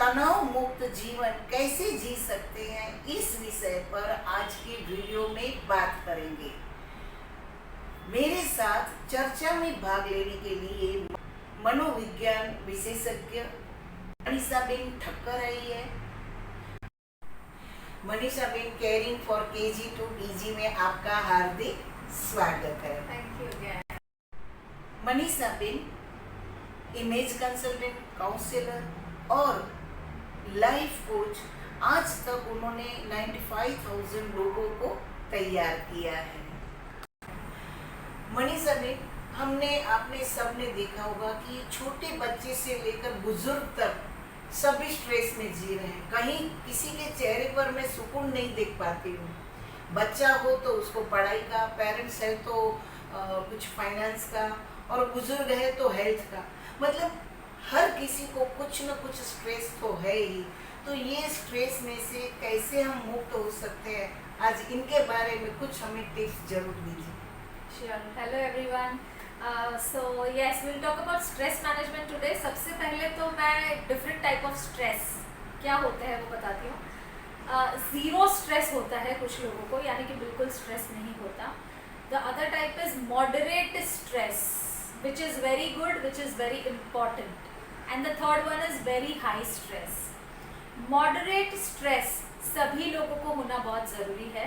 तनाव मुक्त जीवन कैसे जी सकते हैं, इस विषय पर आज की वीडियो में बात करेंगे। मेरे साथ चर्चा में भाग लेने के लिए मनोविज्ञान विशेषज्ञ मनीषाबेन ठक्कर आई है। Manishaben, caring for KG to PG में आपका हार्दिक स्वागत है। Thank you. Manishaben image consultant, counsellor और लाइफ कोच। आज तक उन्होंने 95,000 लोगों को तैयार किया है। मनीषाबेन, आपने सबने देखा होगा कि छोटे बच्चे से लेकर बुजुर्ग तक सभी स्ट्रेस में जी रहे हैं। कहीं किसी के चेहरे पर मैं सुकून नहीं देख पाती हूँ। बच्चा हो तो उसको पढ़ाई का, पेरेंट्स है तो कुछ फाइनेंस का, और बुजुर्ग है तो हेल्थ का। मतलब हर किसी को कुछ न कुछ स्ट्रेस तो है ही। तो ये स्ट्रेस में से कैसे हम मुक्त हो सकते हैं, आज इनके बारे में कुछ हमें टिप्स जरूर दीजिए। Sure. Hello everyone. So yes, we'll talk about stress management today. सबसे पहले तो मैं different type of stress क्या होते हैं वो बताती हूँ। ज़ीरो स्ट्रेस होता है कुछ लोगों को, यानी कि बिल्कुल स्ट्रेस नहीं होता। The other type is moderate stress, which is very good, which is very important. And the third one is very high stress. Moderate stress सभी लोगों को होना बहुत ज़रूरी है,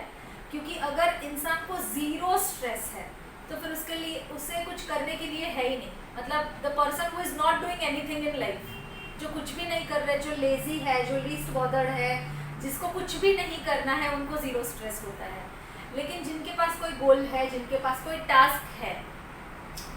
क्योंकि अगर इंसान को ज़ीरो स्ट्रेस है तो फिर उसके लिए उसे कुछ करने के लिए है ही नहीं। मतलब the person who is not doing anything in life, जो कुछ भी नहीं कर रहे, जो लेजी है, जो लीस्ट बॉदर्ड है, जिसको कुछ भी नहीं करना है, उनको ज़ीरो स्ट्रेस होता है। लेकिन जिनके पास कोई गोल है, जिनके पास कोई टास्क है,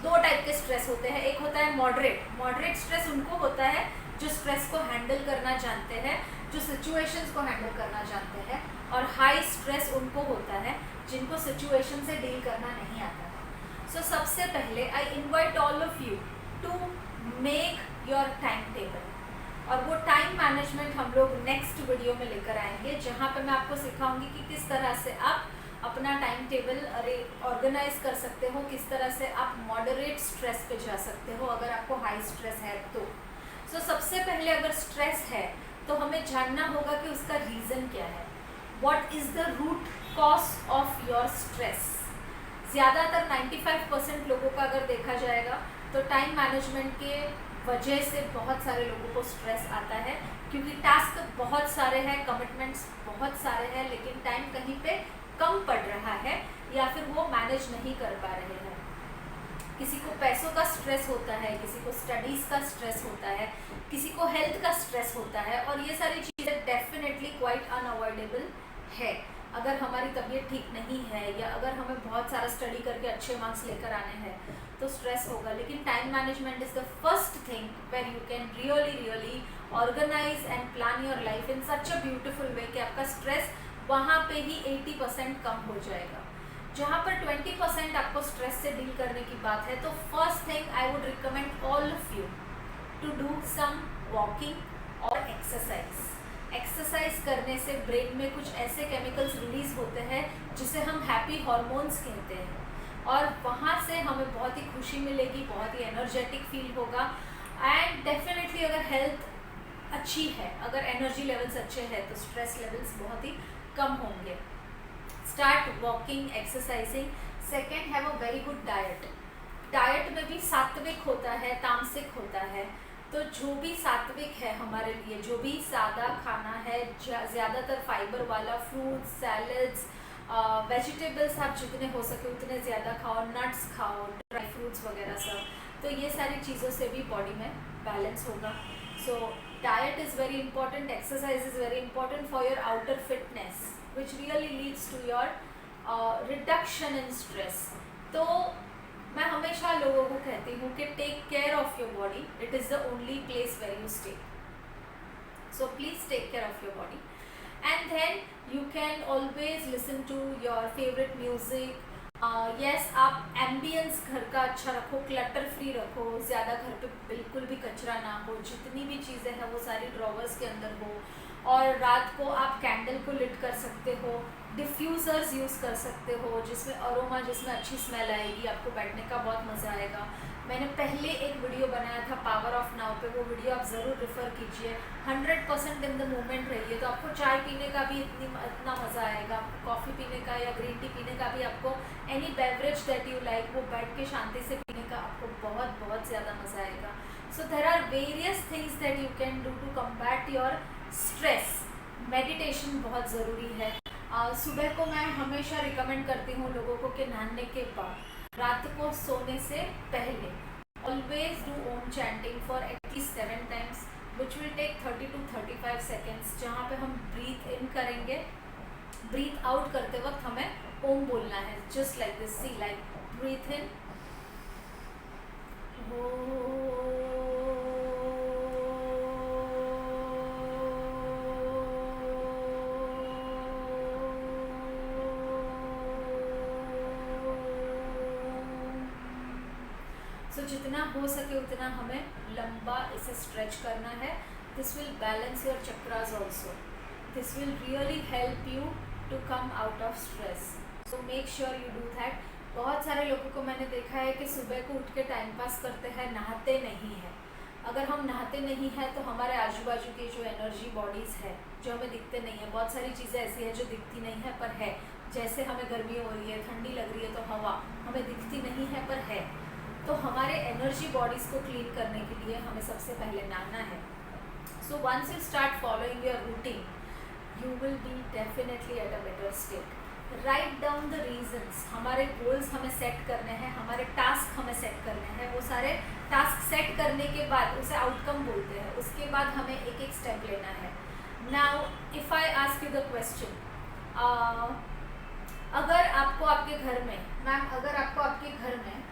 दो टाइप के स्ट्रेस होते हैं। एक होता है मॉडरेट स्ट्रेस उनको होता है जो स्ट्रेस को हैंडल करना जानते हैं, जो सिचुएशंस को हैंडल करना जानते हैं। और हाई स्ट्रेस उनको होता है जिनको सिचुएशन से डील करना नहीं आता है। सो सबसे पहले I invite all of you to make your time table, और वो टाइम मैनेजमेंट हम लोग नेक्स्ट वीडियो में लेकर आएंगे, जहाँ पे मैं आपको सिखाऊंगी कि किस तरह से आप अपना टाइम टेबल ऑर्गेनाइज कर सकते हो, किस तरह से आप मॉडरेट स्ट्रेस पे जा सकते हो अगर आपको हाई स्ट्रेस है तो। सबसे पहले अगर स्ट्रेस है तो हमें जानना होगा कि उसका रीज़न क्या है। What is the root cause of your stress. ज़्यादातर 95% लोगों का अगर देखा जाएगा तो टाइम मैनेजमेंट के वजह से बहुत सारे लोगों को स्ट्रेस आता है, क्योंकि टास्क बहुत सारे हैं, कमिटमेंट्स बहुत सारे हैं, लेकिन टाइम कहीं पे कम पड़ रहा है या फिर वो मैनेज नहीं कर पा रहे हैं। किसी को पैसों का स्ट्रेस होता है, किसी को स्टडीज़ का स्ट्रेस होता है, किसी को हेल्थ का स्ट्रेस होता है, और ये सारी चीज़ें डेफिनेटली क्वाइट अनअवॉइडेबल है। अगर हमारी तबीयत ठीक नहीं है या अगर हमें बहुत सारा स्टडी करके अच्छे मार्क्स लेकर आने हैं तो स्ट्रेस होगा। लेकिन time management is the first thing where you can really organise and plan your life in such a beautiful way कि आपका स्ट्रेस वहाँ पे ही 80% कम हो जाएगा। जहाँ पर 20% आपको स्ट्रेस से डील करने की बात है, तो first thing I would recommend all of you to do some walking और एक्सरसाइज करने से ब्रेन में कुछ ऐसे केमिकल्स रिलीज होते हैं जिसे हम हैप्पी हॉर्मोन्स कहते हैं, और वहाँ से हमें बहुत ही खुशी मिलेगी, बहुत ही एनर्जेटिक फील होगा। एंड डेफिनेटली अगर हेल्थ अच्छी है, अगर एनर्जी लेवल्स अच्छे हैं, तो स्ट्रेस लेवल्स बहुत ही कम होंगे। Start walking, exercising. Second, have a very good diet में भी सात्विक होता है, तामसिक होता है। तो जो भी सात्विक है हमारे लिए, जो भी सादा खाना है, ज़्यादातर फाइबर वाला, फ्रूट्स, सैलड्स, वेजिटेबल्स आप जितने हो सके उतने ज़्यादा खाओ, नट्स खाओ, ड्राई फ्रूट्स वगैरह सब। तो ये सारी चीज़ों से भी बॉडी में बैलेंस होगा। सो diet is very important, exercise is very important for your outer fitness, which really leads to your reduction in stress. तो मैं हमेशा लोगों को कहती हूँ कि take care of your body, it is the only place where you stay. So please take care of your body, and then you can always listen to your favorite music. Yes, आप ambience घर का अच्छा रखो, clutter free रखो, ज़्यादा घर पे बिल्कुल भी कचरा ना हो, जितनी भी चीज़ें हैं वो सारी ड्रॉवर्स के अंदर हो। और रात को आप कैंडल को लिट कर सकते हो, डिफ्यूज़र्स यूज़ कर सकते हो जिसमें अरोमा, जिसमें अच्छी स्मेल आएगी, आपको बैठने का बहुत मज़ा आएगा। मैंने पहले एक वीडियो बनाया था पावर ऑफ नाउ पे, वो वीडियो आप ज़रूर रेफ़र कीजिए। 100% इन द मोमेंट रहिए, तो आपको चाय पीने का भी इतना मज़ा आएगा, आपको कॉफ़ी पीने का या ग्रीन टी पीने का भी, आपको any beverage that you like वो बैठ के शांति से पीने का आपको बहुत बहुत ज़्यादा मज़ा आएगा। So there are various things that you can do to combat your stress. Meditation बहुत ज़रूरी है। सुबह को मैं हमेशा रिकमेंड करती हूँ लोगों को कि नहाने के बाद, रात को सोने से पहले always do Om chanting for at least 7 times which will take 30 to 35 seconds, जहाँ पे हम ब्रीथ इन करेंगे, ब्रीथ आउट करते वक्त हमें ओम बोलना है, just like this. See like breathe in so जितना हो सके उतना हमें लंबा इसे स्ट्रेच करना है। This will balance your chakras also, this will really help you to come out of stress, so make sure you do that. बहुत सारे लोगों को मैंने देखा है कि सुबह को उठ के टाइम पास करते हैं, नहाते नहीं हैं। अगर हम नहाते नहीं हैं तो हमारे आजू बाजू की जो एनर्जी बॉडीज़ है जो हमें दिखते नहीं है, बहुत सारी चीज़ें ऐसी हैं जो दिखती नहीं है पर है, जैसे हमें गर्मी हो रही है, ठंडी लग रही है तो हवा हमें दिखती नहीं है पर है। तो हमारे एनर्जी बॉडीज़ को क्लीन करने के लिए हमें सबसे पहले नहाना है। So once you start following your routine you will be definitely at a better state. Write down the reasons, हमारे गोल्स हमें सेट करने हैं, हमारे टास्क हमें सेट करने हैं। वो सारे टास्क सेट करने के बाद उसे आउटकम बोलते हैं, उसके बाद हमें एक एक स्टेप लेना है। Now if I ask you the question, अगर आपको आपके घर में, मैम अगर आपको आपके घर में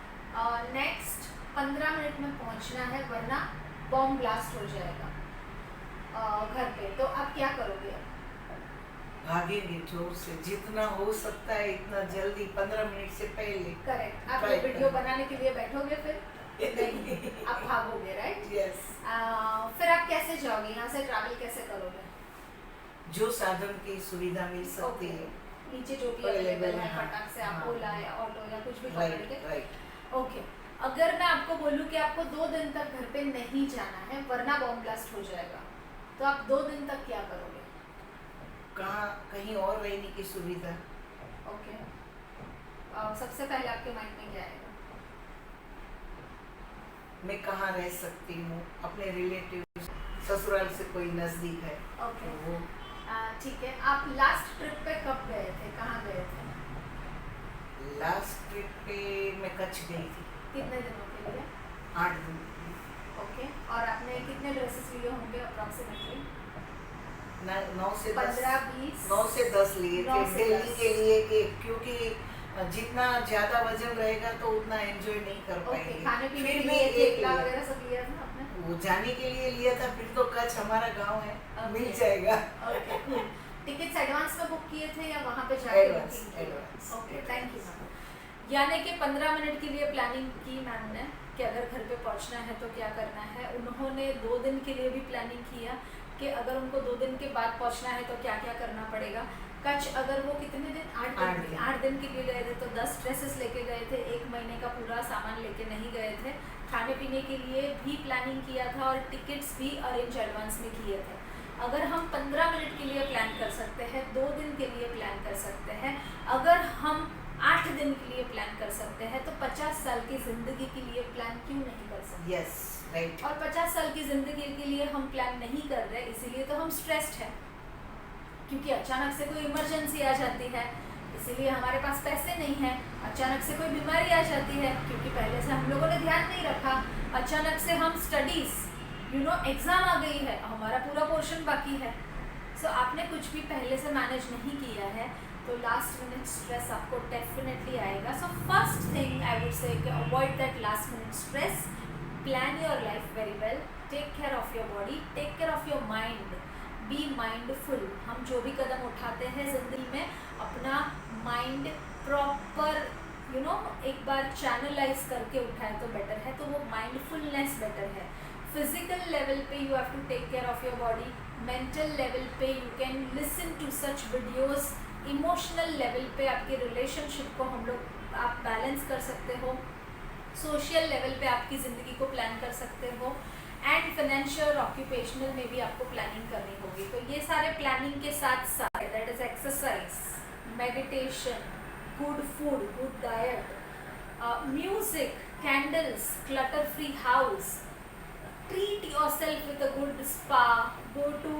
नेक्स्ट 15 मिनट में पहुंचना है वरना बॉम्ब ब्लास्ट हो जाएगा घर पे, तो आप क्या करोगे? भागेंगे जोर से, जितना हो सकता है इतना जल्दी, 15 मिनट से पहले। करेक्ट। आप ये वीडियो बनाने के लिए बैठोगे फिर? नहीं, आप भागोगे, राइट? यस। फिर आप कैसे जाओगे, यहाँ से ट्रैवल कैसे करोगे? जो साधन की सुविधा मिल सकती है, नीचे जो भी अवेलेबल है, फटाक से आप ओला या ऑटो या कुछ भी पकड़ के। राइट। ओके, अगर मैं आपको बोलूँ कि आपको 2 दिन तक घर पे नहीं जाना है वरना बॉम्ब ब्लास्ट हो जाएगा, तो आप 2 दिन तक क्या करोगे? कहीं और रहने की सुविधा। ओके, सबसे पहले आपके माइंड में क्या आएगा? मैं कहाँ रह सकती हूँ, अपने रिलेटिव, ससुराल से कोई नजदीक है। ओके, वो ठीक है। आप लास्ट ट्रिप पे कब गए थे, कहाँ गए थे? लास्ट ट्रिप पे मैं कच्छ गई थी। कितने दिनों के लिए? 8 दिन। ओके, और आपने कितने ड्रेसेस लिए होंगे अप्रॉक्सीमेटली? 9 से 10 15-20? 9 से 10 लिए 9 थे से दिल्ली 10 के लिए कि क्योंकि जितना ज्यादा वजन रहेगा तो उतना एंजॉय नहीं कर ओके, पाएंगे। खाने पीने फिर के मैं लिए एक थेपला लिया। वगैरह सब लिया था आपने? वो जाने के लिए लिया था, फिर तो कच्छ हमारा गांव है, Okay. मिल जाएगा। Okay, cool. टिकट्स एडवांस में बुक किए थे या वहाँ पे जाके एडवांस, बुकिंग की? Advance. Okay, thank you ma'am. यानी कि 15 मिनट के लिए प्लानिंग की मैम ने कि अगर घर पे पहुंचना है तो क्या करना है। उन्होंने 2 दिन के लिए भी प्लानिंग किया कि अगर उनको 2 दिन के बाद पहुंचना है तो क्या क्या करना पड़ेगा। कच्छ अगर वो कितने दिन, 8 दिन के लिए गए थे तो 10 ड्रेसेस लेके गए थे, 1 महीने का पूरा सामान लेके नहीं गए थे। खाने पीने के लिए भी प्लानिंग किया था और टिकट्स भी अरेंज एडवांस में किए थे। अगर हम 15 मिनट के लिए प्लान कर सकते हैं, 2 दिन के लिए प्लान कर सकते हैं, अगर हम 8 दिन के लिए प्लान कर सकते हैं, तो 50 साल की ज़िंदगी के लिए प्लान क्यों नहीं कर सकते? Yes, right. और 50 साल की ज़िंदगी के लिए हम प्लान नहीं कर रहे, इसीलिए तो हम स्ट्रेस्ड हैं, क्योंकि अचानक से कोई इमरजेंसी आ जाती है, इसीलिए हमारे पास पैसे नहीं हैं। अचानक से कोई बीमारी आ जाती है क्योंकि पहले से हम लोगों ने ध्यान नहीं रखा। अचानक से हम स्टडीज़, एग्ज़ाम आ गई है, हमारा पूरा पोर्शन बाकी है। सो आपने कुछ भी पहले से मैनेज नहीं किया है तो लास्ट मिनट स्ट्रेस आपको डेफिनेटली आएगा। So first thing I would say avoid that last minute stress, plan your life very well, take care of your body, take care of your mind, be mindful. हम जो भी कदम उठाते हैं ज़िंदगी में, अपना माइंड प्रॉपर एक बार चैनलाइज करके उठाए तो बेटर है, तो वो माइंडफुलनेस बेटर है। फिजिकल लेवल पे you have to take care of your body, mental level पे you can listen to such videos, emotional level पे आपके रिलेशनशिप को आप बैलेंस कर सकते हो। सोशल लेवल पे आपकी ज़िंदगी को प्लान कर सकते हो, एंड फाइनेंशियल और ऑक्यूपेशनल में भी आपको प्लानिंग करनी होगी। तो ये सारे प्लानिंग के साथ साथ that is exercise, meditation, good food, good diet, music, candles, clutter free house, treat yourself with a good spa, go to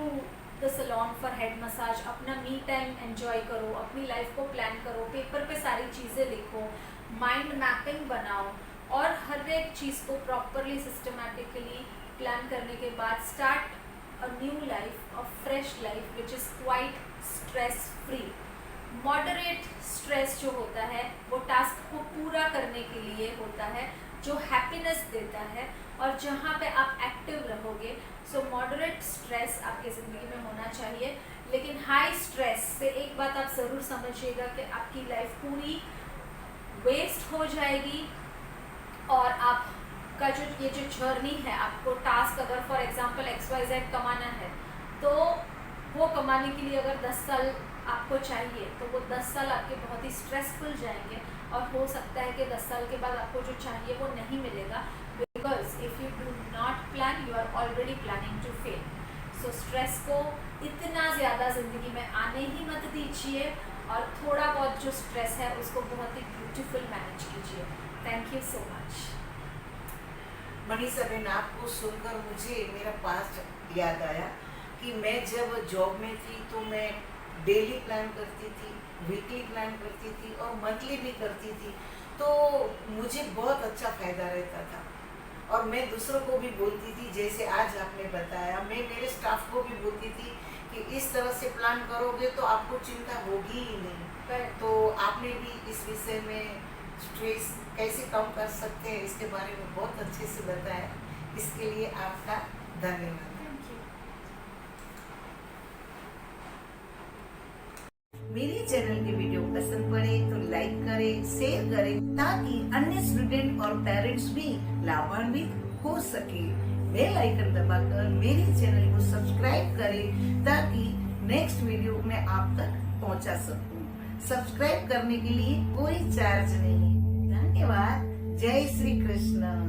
the salon for head massage, अपना मी टाइम एंजॉय करो, अपनी लाइफ को plan करो, paper पे सारी चीज़ें लिखो, mind mapping बनाओ, और हर एक चीज़ को प्रॉपरली सिस्टमैटिकली प्लान करने के बाद start a new life, a fresh life which is quite stress free. Moderate stress जो होता है वो टास्क को पूरा करने के लिए होता है, जो हैप्पीनेस देता है और जहाँ पे आप एक्टिव रहोगे। सो मॉडरेट स्ट्रेस आपकी ज़िंदगी में होना चाहिए, लेकिन हाई स्ट्रेस से एक बात आप ज़रूर समझिएगा कि आपकी लाइफ पूरी वेस्ट हो जाएगी, और आपका ये जो जर्नी है, आपको टास्क अगर फॉर एग्जांपल XYZ कमाना है, तो वो कमाने के लिए अगर 10 साल आपको चाहिए, तो वो 10 साल आपके बहुत ही स्ट्रेसफुल जाएंगे, और हो सकता है कि 10 साल के बाद आपको जो चाहिए वो नहीं मिलेगा, because if you do not plan, you are already planning to fail. So stress को इतना ज़्यादा ज़िंदगी में आने ही मत दीजिए, और थोड़ा बहुत जो स्ट्रेस है उसको बहुत ही ब्यूटीफुल मैनेज कीजिए। Thank you so much. Manisha बहन, आपको सुनकर मुझे मेरा पास्ट याद आया कि मैं जब जॉब में थी तो मैं डेली प्लान करती थी, वीकली प्लान करती थी और मंथली भी करती थी, तो मुझे बहुत अच्छा फायदा रहता था। और मैं दूसरों को भी बोलती थी, जैसे आज आपने बताया, मैं मेरे स्टाफ को भी बोलती थी कि इस तरह से प्लान करोगे तो आपको चिंता होगी ही नहीं। तो आपने भी इस विषय में स्ट्रेस कैसे कम कर सकते हैं इसके बारे में बहुत अच्छे से बताया, इसके लिए आपका धन्यवाद। मेरे चैनल की वीडियो पसंद पड़े तो लाइक करें, शेयर करें, ताकि अन्य स्टूडेंट और पेरेंट्स भी लाभान्वित हो सके। बेल आइकन दबाकर मेरे चैनल को सब्सक्राइब करें, ताकि नेक्स्ट वीडियो मैं आप तक पहुंचा सकूं। सब्सक्राइब करने के लिए कोई चार्ज नहीं। धन्यवाद। जय श्री कृष्ण।